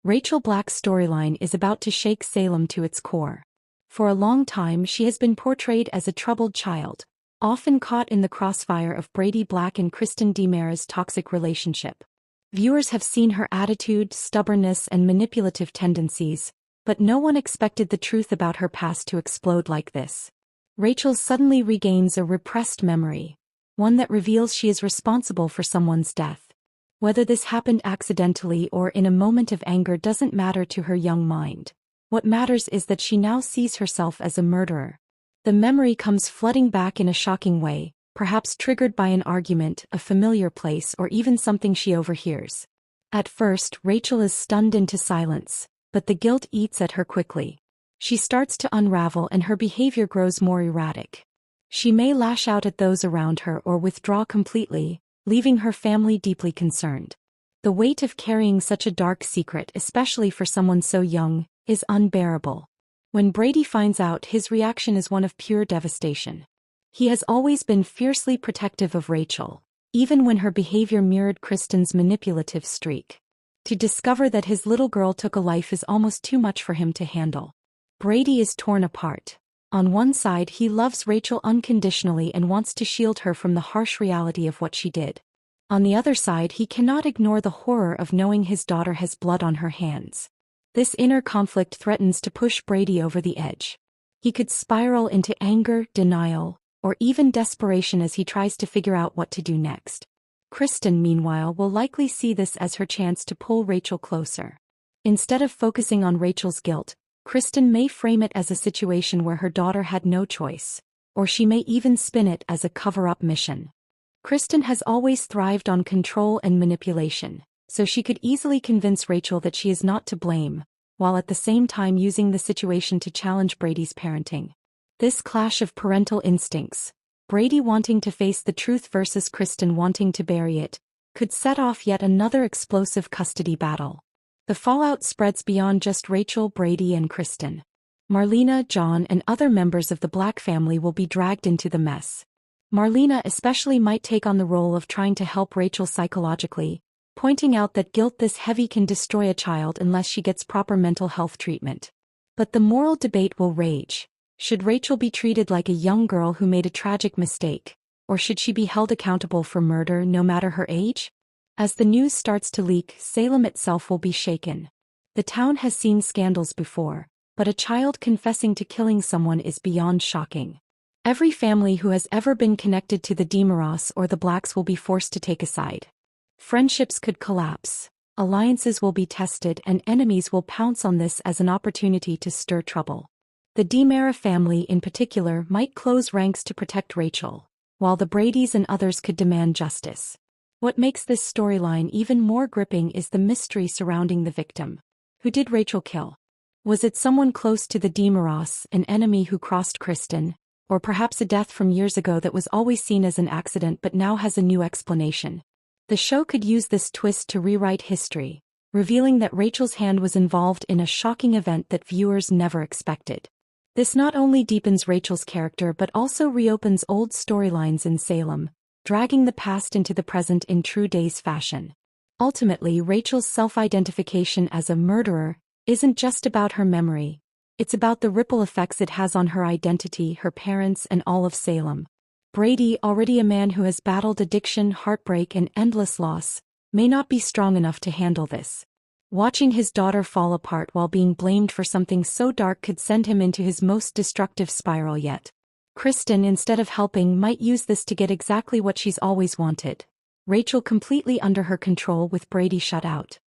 Rachel Black's storyline is about to shake Salem to its core. For a long time she has been portrayed as a troubled child, often caught in the crossfire of Brady Black and Kristen DiMera's toxic relationship. Viewers have seen her attitude, stubbornness, and manipulative tendencies, but no one expected the truth about her past to explode like this. Rachel suddenly regains a repressed memory, one that reveals she is responsible for someone's death. Whether this happened accidentally or in a moment of anger doesn't matter to her young mind. What matters is that she now sees herself as a murderer. The memory comes flooding back in a shocking way, perhaps triggered by an argument, a familiar place, or even something she overhears. At first, Rachel is stunned into silence, but the guilt eats at her quickly. She starts to unravel and her behavior grows more erratic. She may lash out at those around her or withdraw completely, leaving her family deeply concerned. The weight of carrying such a dark secret, especially for someone so young, is unbearable. When Brady finds out, his reaction is one of pure devastation. He has always been fiercely protective of Rachel, even when her behavior mirrored Kristen's manipulative streak. To discover that his little girl took a life is almost too much for him to handle. Brady is torn apart. On one side, he loves Rachel unconditionally and wants to shield her from the harsh reality of what she did. On the other side, he cannot ignore the horror of knowing his daughter has blood on her hands. This inner conflict threatens to push Brady over the edge. He could spiral into anger, denial, or even desperation as he tries to figure out what to do next. Kristen, meanwhile, will likely see this as her chance to pull Rachel closer. Instead of focusing on Rachel's guilt, Kristen may frame it as a situation where her daughter had no choice, or she may even spin it as a cover-up mission. Kristen has always thrived on control and manipulation, so she could easily convince Rachel that she is not to blame, while at the same time using the situation to challenge Brady's parenting. This clash of parental instincts, Brady wanting to face the truth versus Kristen wanting to bury it, could set off yet another explosive custody battle. The fallout spreads beyond just Rachel, Brady, and Kristen. Marlena, John, and other members of the Black family will be dragged into the mess. Marlena especially might take on the role of trying to help Rachel psychologically, pointing out that guilt this heavy can destroy a child unless she gets proper mental health treatment. But the moral debate will rage. Should Rachel be treated like a young girl who made a tragic mistake, or should she be held accountable for murder no matter her age? As the news starts to leak, Salem itself will be shaken. The town has seen scandals before, but a child confessing to killing someone is beyond shocking. Every family who has ever been connected to the DiMeras or the Blacks will be forced to take a side. Friendships could collapse, alliances will be tested, and enemies will pounce on this as an opportunity to stir trouble. The DiMera family in particular might close ranks to protect Rachel, while the Bradys and others could demand justice. What makes this storyline even more gripping is the mystery surrounding the victim. Who did Rachel kill? Was it someone close to the DiMeras, an enemy who crossed Kristen, or perhaps a death from years ago that was always seen as an accident but now has a new explanation? The show could use this twist to rewrite history, revealing that Rachel's hand was involved in a shocking event that viewers never expected. This not only deepens Rachel's character but also reopens old storylines in Salem, dragging the past into the present in true Days fashion. Ultimately, Rachel's self-identification as a murderer isn't just about her memory. It's about the ripple effects it has on her identity, her parents, and all of Salem. Brady, already a man who has battled addiction, heartbreak, and endless loss, may not be strong enough to handle this. Watching his daughter fall apart while being blamed for something so dark could send him into his most destructive spiral yet. Kristen, instead of helping, might use this to get exactly what she's always wanted. Rachel completely under her control with Brady shut out.